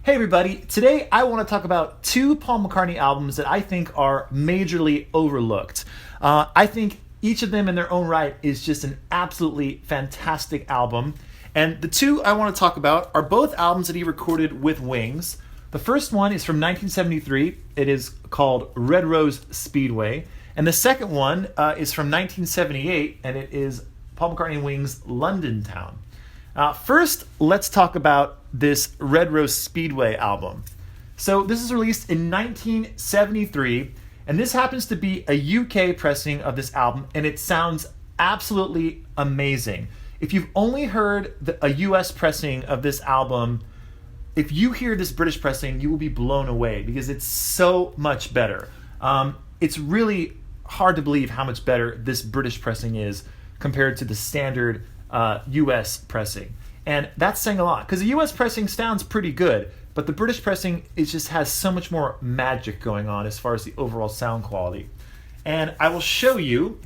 Hey everybody, today I want to talk about two Paul McCartney albums that I think are majorly overlooked. I think each of them in their own right is just an absolutely fantastic album. And the two I want to talk about are both albums that he recorded with Wings. The first one is from 1973. It is called Red Rose Speedway. And the second one is from 1978, and it is Paul McCartney and Wings' London Town. First, let's talk about this Red Rose Speedway album. So this is released in 1973, and this happens to be a UK pressing of this album, and it sounds absolutely amazing. If you've only heard a US pressing of this album, if you hear this British pressing, you will be blown away because it's so much better. It's really hard to believe how much better this British pressing is compared to the standard US pressing. And that's saying a lot because the US pressing sounds pretty good, but the British pressing just has so much more magic going on as far as the overall sound quality. And I will show you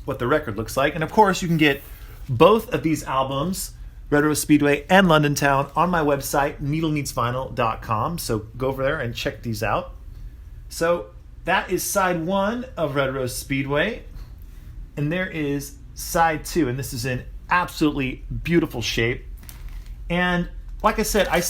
what the record looks like. And of course, you can get both of these albums, Red Rose Speedway and London Town, on my website, needlemeetsvinyl.com. So go over there and check these out. So that is side one of Red Rose Speedway. And there is side two, and this is in absolutely beautiful shape. And like I said, I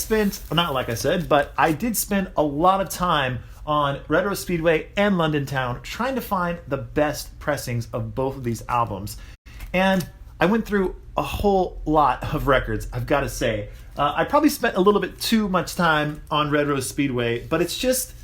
did spend a lot of time on Red Rose Speedway and London Town trying to find the best pressings of both of these albums. And I went through a whole lot of records, I've got to say. I probably spent a little bit too much time on Red Rose Speedway, but it's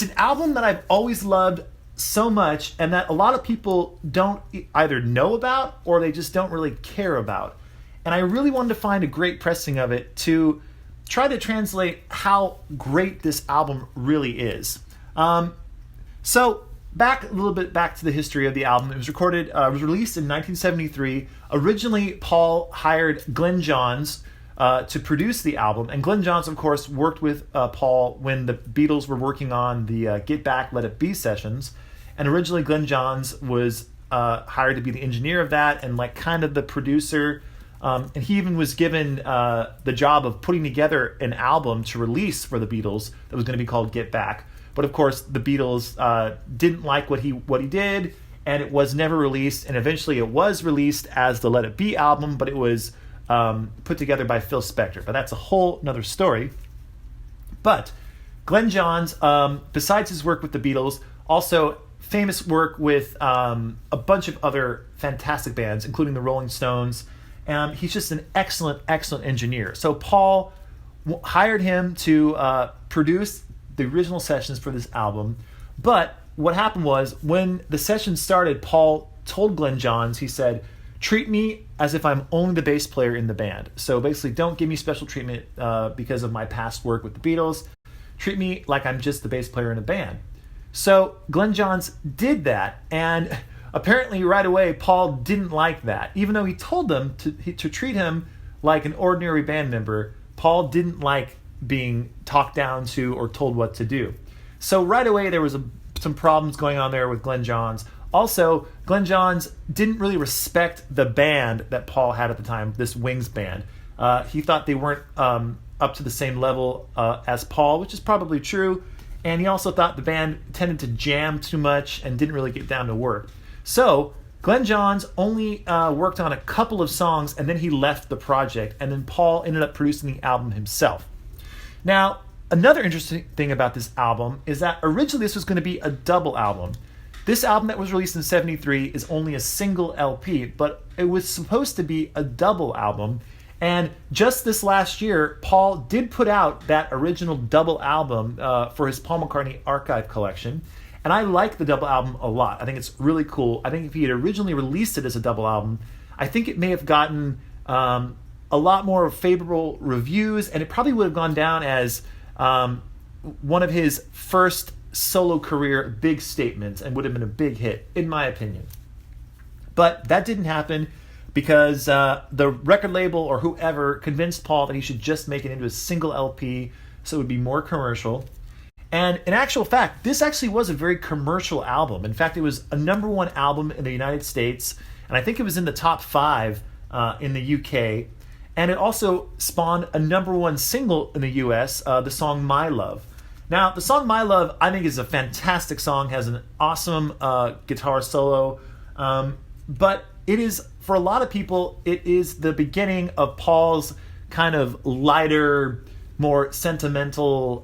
an album that I've always loved so much, and that a lot of people don't either know about or they just don't really care about. And I really wanted to find a great pressing of it to try to translate how great this album really is. So a little bit back to the history of the album. It was released in 1973. Originally, Paul hired Glenn Johns to produce the album, and Glenn Johns, of course, worked with Paul when the Beatles were working on the Get Back, Let It Be sessions. And originally, Glenn Johns was hired to be the engineer of that and kind of the producer. And he even was given the job of putting together an album to release for the Beatles that was going to be called Get Back. But of course, the Beatles didn't like what he did, and it was never released. And eventually, it was released as the Let It Be album, but it was put together by Phil Spector. But that's a whole nother story. But Glenn Johns, besides his work with the Beatles, also famous work with a bunch of other fantastic bands, including the Rolling Stones. He's just an excellent, excellent engineer. So Paul hired him to produce the original sessions for this album. But what happened was, when the sessions started, Paul told Glenn Johns, he said, "Treat me as if I'm only the bass player in the band. So basically, don't give me special treatment because of my past work with the Beatles. Treat me like I'm just the bass player in a band." So Glenn Johns did that, and apparently right away Paul didn't like that. Even though he told them to treat him like an ordinary band member, Paul didn't like being talked down to or told what to do. So right away there was some problems going on there with Glenn Johns. Also, Glenn Johns didn't really respect the band that Paul had at the time, this Wings band. He thought they weren't up to the same level as Paul, which is probably true. And he also thought the band tended to jam too much and didn't really get down to work. So Glenn Johns only worked on a couple of songs, and then he left the project. And then Paul ended up producing the album himself. Now, another interesting thing about this album is that originally this was going to be a double album. This album that was released in 73 is only a single LP, but it was supposed to be a double album. And just this last year, Paul did put out that original double album for his Paul McCartney archive collection. And I like the double album a lot. I think it's really cool. I think if he had originally released it as a double album, I think it may have gotten a lot more favorable reviews, and it probably would have gone down as one of his first solo career big statements and would have been a big hit, in my opinion. But that didn't happen, because the record label or whoever convinced Paul that he should just make it into a single LP so it would be more commercial. And in actual fact, this actually was a very commercial album. In fact, it was a number one album in the United States, and I think it was in the top 5 in the UK. And it also spawned a #1 single in the US, the song My Love. Now, the song My Love, I think, is a fantastic song, has an awesome guitar solo, but it is, for a lot of people, it is the beginning of Paul's kind of lighter, more sentimental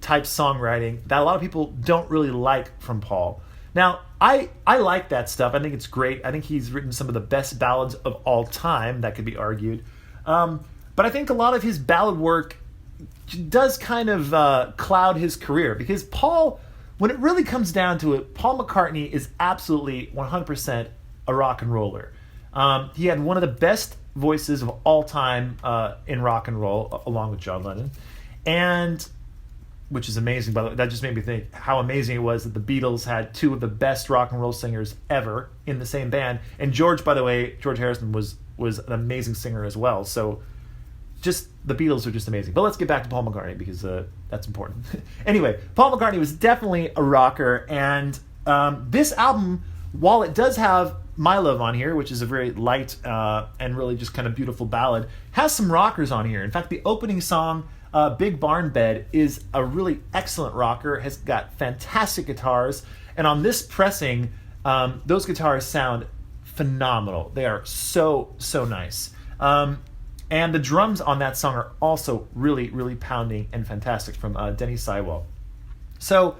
type songwriting that a lot of people don't really like from Paul. Now, I like that stuff. I think it's great. I think he's written some of the best ballads of all time, that could be argued. But I think a lot of his ballad work does kind of cloud his career, because Paul, when it really comes down to it, Paul McCartney is absolutely 100% a rock and roller. He had one of the best voices of all time in rock and roll, along with John Lennon, and which is amazing. By the way, that just made me think how amazing it was that the Beatles had two of the best rock and roll singers ever in the same band. And George, by the way, George Harrison was an amazing singer as well. So just the Beatles are just amazing. But let's get back to Paul McCartney, because that's important. Anyway, Paul McCartney was definitely a rocker, and this album, while it does have My Love on here, which is a very light and really just kind of beautiful ballad, has some rockers on here. In fact, the opening song, Big Barn Bed, is a really excellent rocker, has got fantastic guitars, and on this pressing, those guitars sound phenomenal. They are so nice. And the drums on that song are also really pounding and fantastic, from Denny Seiwell. So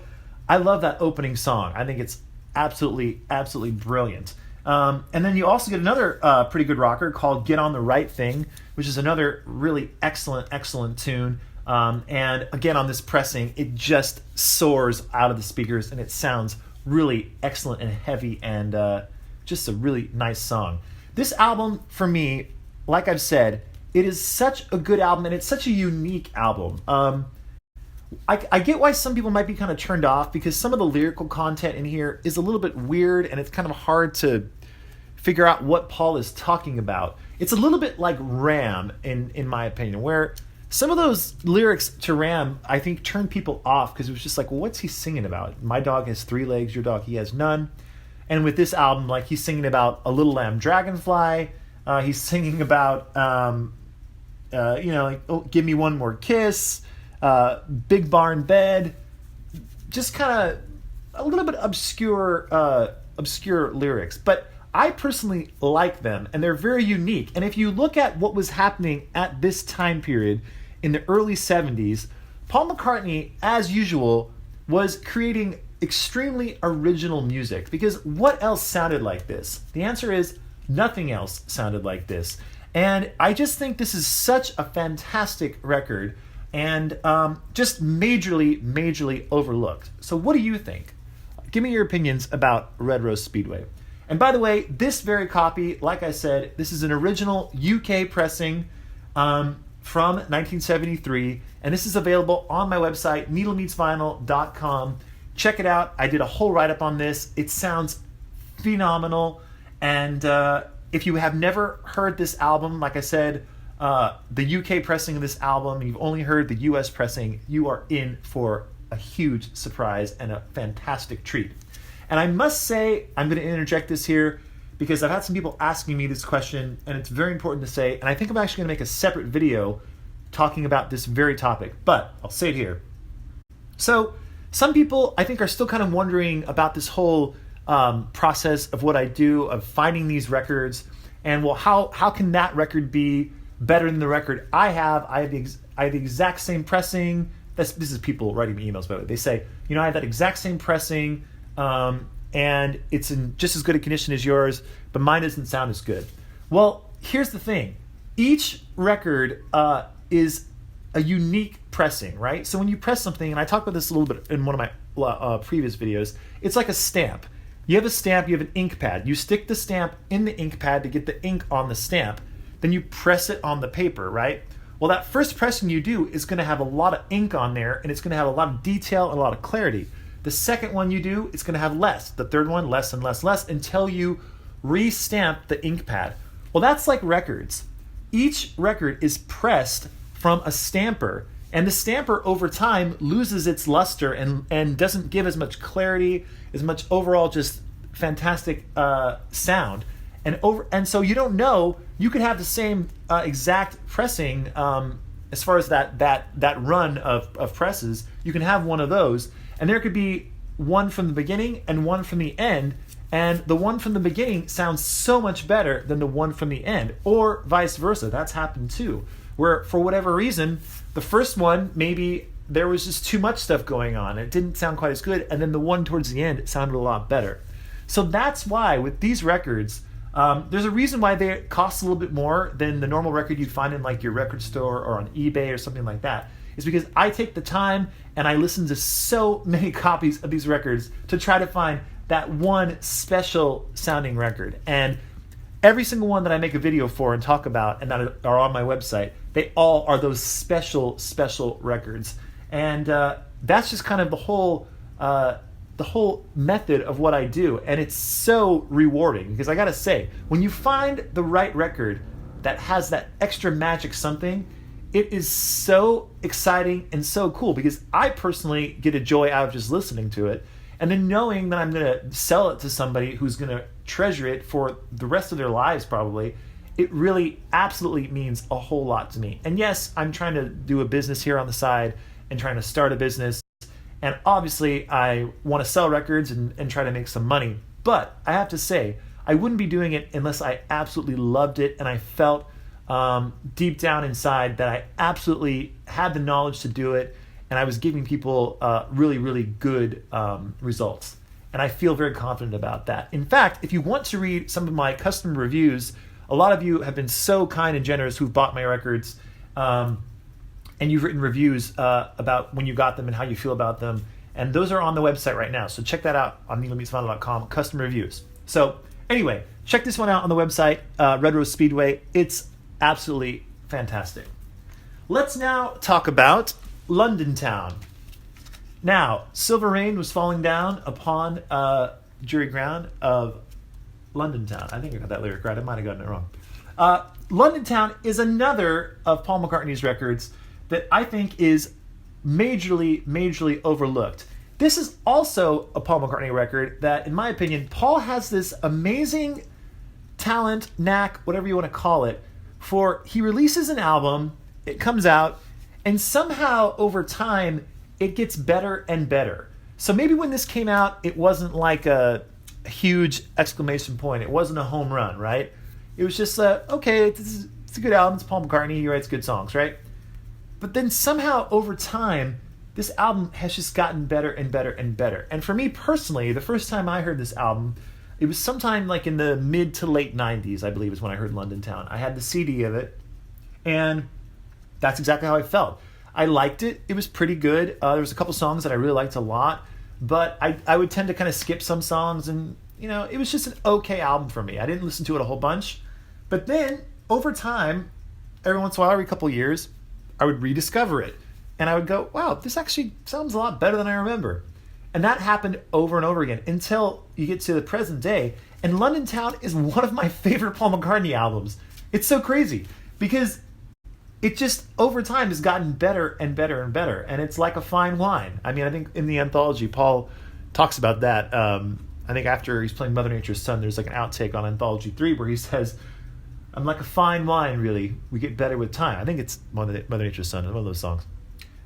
I love that opening song. I think it's absolutely brilliant. And then you also get another pretty good rocker called Get on the Right Thing, which is another really excellent tune. And again, on this pressing, it just soars out of the speakers, and it sounds really excellent and heavy, and just a really nice song. This album, for me, like I've said, it is such a good album, and it's such a unique album. I get why some people might be kind of turned off, because some of the lyrical content in here is a little bit weird, and it's kind of hard to figure out what Paul is talking about. It's a little bit like Ram, in my opinion, where some of those lyrics to Ram, I think, turned people off, because it was just like, well, what's he singing about? My dog has 3 legs, your dog, he has none. And with this album, like, he's singing about a little lamb dragonfly. He's singing about, like, oh, give me one more kiss, Big Barn Bed, just kind of a little bit obscure lyrics. But I personally like them, and they're very unique. And if you look at what was happening at this time period in the early 70s, Paul McCartney, as usual, was creating extremely original music, because what else sounded like this? The answer is nothing else sounded like this. And I just think this is such a fantastic record, and just majorly overlooked. So what do you think? Give me your opinions about Red Rose Speedway. And by the way, this very copy, like I said, this is an original UK pressing from 1973, and this is available on my website, needlemeetsvinyl.com. Check it out. I did a whole write-up on this. It sounds phenomenal, and if you have never heard this album, like I said, the UK pressing of this album, and you've only heard the US pressing, you are in for a huge surprise and a fantastic treat. And I must say, I'm going to interject this here, because I've had some people asking me this question, and it's very important to say, and I think I'm actually going to make a separate video talking about this very topic, but I'll say it here. So some people, I think, are still kind of wondering about this whole process of what I do, of finding these records, and well, how can that record be better than the record I have? I have the exact same pressing. This is people writing me emails, by the way. They say, I have that exact same pressing, and it's in just as good a condition as yours, but mine doesn't sound as good. Well, here's the thing. Each record is a unique pressing, right? So when you press something, and I talked about this a little bit in one of my previous videos, it's like a stamp. You have a stamp, you have an ink pad. You stick the stamp in the ink pad to get the ink on the stamp. Then you press it on the paper, right? Well, that first pressing you do is going to have a lot of ink on there, and it's going to have a lot of detail and a lot of clarity. The second one you do, it's going to have less. The third one, less and less, until you re-stamp the ink pad. Well, that's like records. Each record is pressed from a stamper, and the stamper over time loses its luster and doesn't give as much clarity, as much overall just fantastic sound. And so you don't know you could have the same exact pressing as far as that run of presses. You can have one of those, and there could be one from the beginning and one from the end, and the one from the beginning sounds so much better than the one from the end, or vice versa. That's happened too, where for whatever reason, the first one, maybe there was just too much stuff going on. It didn't sound quite as good, and then the one towards the end, it sounded a lot better. So that's why with these records, there's a reason why they cost a little bit more than the normal record you'd find in like your record store or on eBay or something like that. It's because I take the time and I listen to so many copies of these records to try to find that one special sounding record. And every single one that I make a video for and talk about and that are on my website, they all are those special records. And that's just kind of the whole method of what I do. And it's so rewarding because I gotta say, when you find the right record that has that extra magic something, it is so exciting and so cool because I personally get a joy out of just listening to it. And then knowing that I'm going to sell it to somebody who's going to treasure it for the rest of their lives probably, it really absolutely means a whole lot to me. And yes, I'm trying to do a business here on the side and trying to start a business. And obviously I want to sell records and try to make some money. But I have to say, I wouldn't be doing it unless I absolutely loved it and I felt deep down inside that I absolutely had the knowledge to do it. And I was giving people really good results. And I feel very confident about that. In fact, if you want to read some of my customer reviews, a lot of you have been so kind and generous who've bought my records, and you've written reviews about when you got them and how you feel about them. And those are on the website right now. So check that out on neilmeetsvinyl.com, customer reviews. So anyway, check this one out on the website, Red Rose Speedway. It's absolutely fantastic. Let's now talk about London Town. Now, silver rain was falling down upon jury ground of London Town. I think I got that lyric right. I might have gotten it wrong. London Town is another of Paul McCartney's records that I think is majorly overlooked. This is also a Paul McCartney record that, in my opinion, Paul has this amazing talent, knack, whatever you want to call it, for he releases an album, it comes out, and somehow, over time, it gets better and better. So maybe when this came out, it wasn't like a huge exclamation point. It wasn't a home run, right? It was just, okay, it's a good album. It's Paul McCartney. He writes good songs, right? But then somehow, over time, this album has just gotten better and better and better. And for me personally, the first time I heard this album, it was sometime like in the mid to late 90s, I believe, is when I heard London Town. I had the CD of it, and that's exactly how I felt. I liked it. It was pretty good. There was a couple songs that I really liked a lot, but I would tend to kind of skip some songs, and it was just an okay album for me. I didn't listen to it a whole bunch, but then over time, every once in a while, every couple years, I would rediscover it, and I would go, wow, this actually sounds a lot better than I remember. And that happened over and over again until you get to the present day, and London Town is one of my favorite Paul McCartney albums. It's so crazy because it just, over time, has gotten better and better and better. And it's like a fine wine. I mean, I think in the anthology, Paul talks about that. I think after he's playing Mother Nature's Son, there's like an outtake on Anthology 3 where he says, I'm like a fine wine, really. We get better with time. I think it's Mother Nature's Son, one of those songs.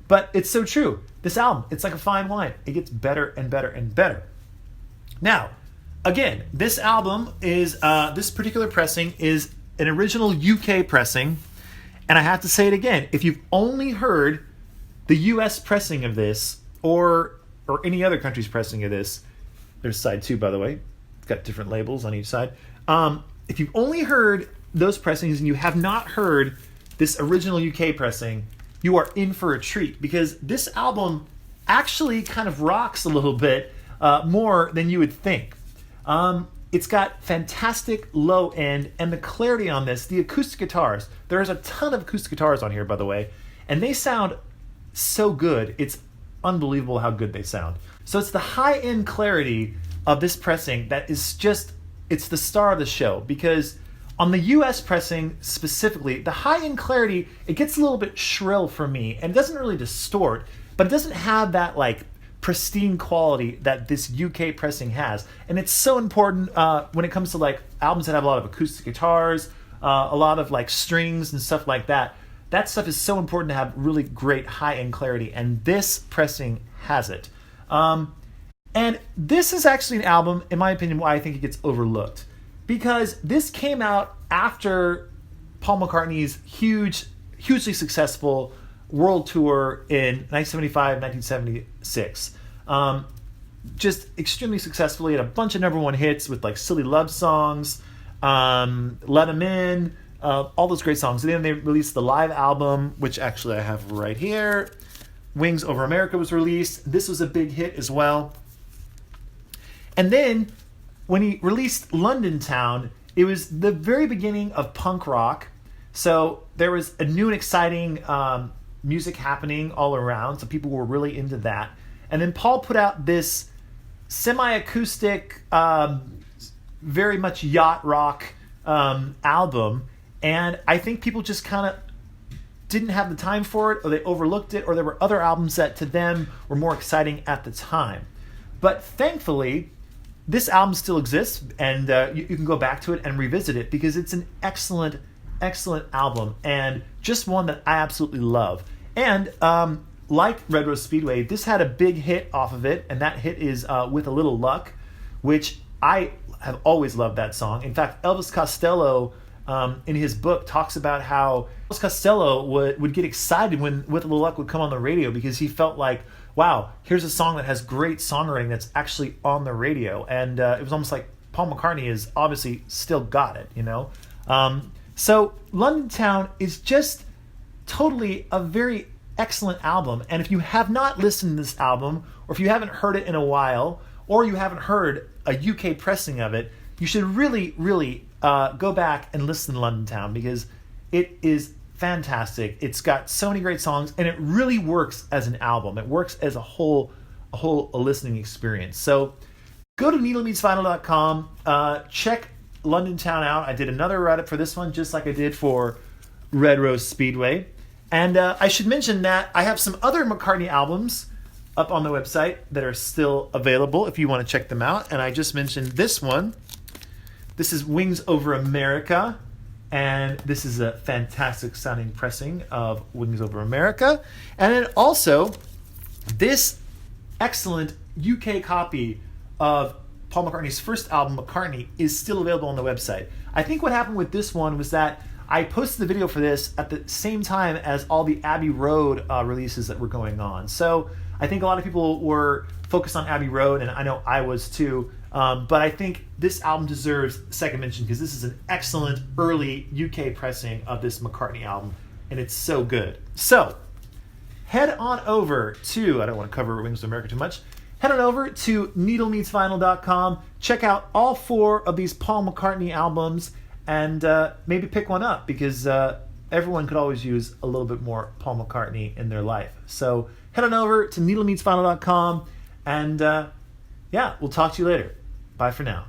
But it's so true. This album, it's like a fine wine. It gets better and better and better. Now, again, this album is, this particular pressing is an original UK pressing. And I have to say it again, if you've only heard the US pressing of this, or any other country's pressing of this, there's side 2, by the way. It's got different labels on each side. If you've only heard those pressings and you have not heard this original UK pressing, you are in for a treat, because this album actually kind of rocks a little bit more than you would think. It's got fantastic low end, and the clarity on this, the acoustic guitars, there's a ton of acoustic guitars on here, by the way, and they sound so good. It's unbelievable how good they sound. So it's the high-end clarity of this pressing that is just, it's the star of the show, because on the US pressing specifically, the high-end clarity, it gets a little bit shrill for me, and it doesn't really distort, but it doesn't have that like pristine quality that this UK pressing has. And it's so important when it comes to like albums that have a lot of acoustic guitars, a lot of like strings and stuff like that. That stuff is so important to have really great high-end clarity, and this pressing has it. And this is actually an album, in my opinion, why I think it gets overlooked. Because this came out after Paul McCartney's hugely successful world tour in 1975, 1976. Just extremely successfully, had a bunch of number one hits with like Silly Love Songs, Let 'Em In, all those great songs. And then they released the live album, which actually I have right here. Wings Over America was released. This was a big hit as well. And then when he released London Town, it was the very beginning of punk rock. So there was a new and exciting music happening all around. So people were really into that. And then Paul put out this semi-acoustic, very much yacht rock album. And I think people just kind of didn't have the time for it, or they overlooked it, or there were other albums that to them were more exciting at the time. But thankfully, this album still exists, and you can go back to it and revisit it because it's an excellent album, and just one that I absolutely love. And like Red Rose Speedway, this had a big hit off of it, and that hit is With a Little Luck, which I have always loved that song. In fact, Elvis Costello, in his book, talks about how Elvis Costello would get excited when With a Little Luck would come on the radio because he felt like, wow, here's a song that has great songwriting that's actually on the radio. And it was almost like Paul McCartney has obviously still got it, you know? So London Town is just totally a very excellent album. And if you have not listened to this album, or if you haven't heard it in a while, or you haven't heard a UK pressing of it, you should really go back and listen to London Town because it is fantastic. It's got so many great songs, and it really works as an album. It works as a whole listening experience. So go to needlemeetsvinyl.com, check London Town out. I did another write-up for this one, just like I did for Red Rose Speedway. And I should mention that I have some other McCartney albums up on the website that are still available if you want to check them out. And I just mentioned this one. This is Wings Over America. And this is a fantastic sounding pressing of Wings Over America. And then also, this excellent UK copy of Paul McCartney's first album, McCartney, is still available on the website. I think what happened with this one was that I posted the video for this at the same time as all the Abbey Road releases that were going on. So I think a lot of people were focused on Abbey Road, and I know I was too. But I think this album deserves second mention because this is an excellent early UK pressing of this McCartney album, and it's so good. So head on over to, I don't want to cover Wings of America too much, head on over to needlemeetsvinyl.com, check out all 4 of these Paul McCartney albums, and maybe pick one up because everyone could always use a little bit more Paul McCartney in their life. So head on over to needlemeetsvinyl.com, and yeah, we'll talk to you later. Bye for now.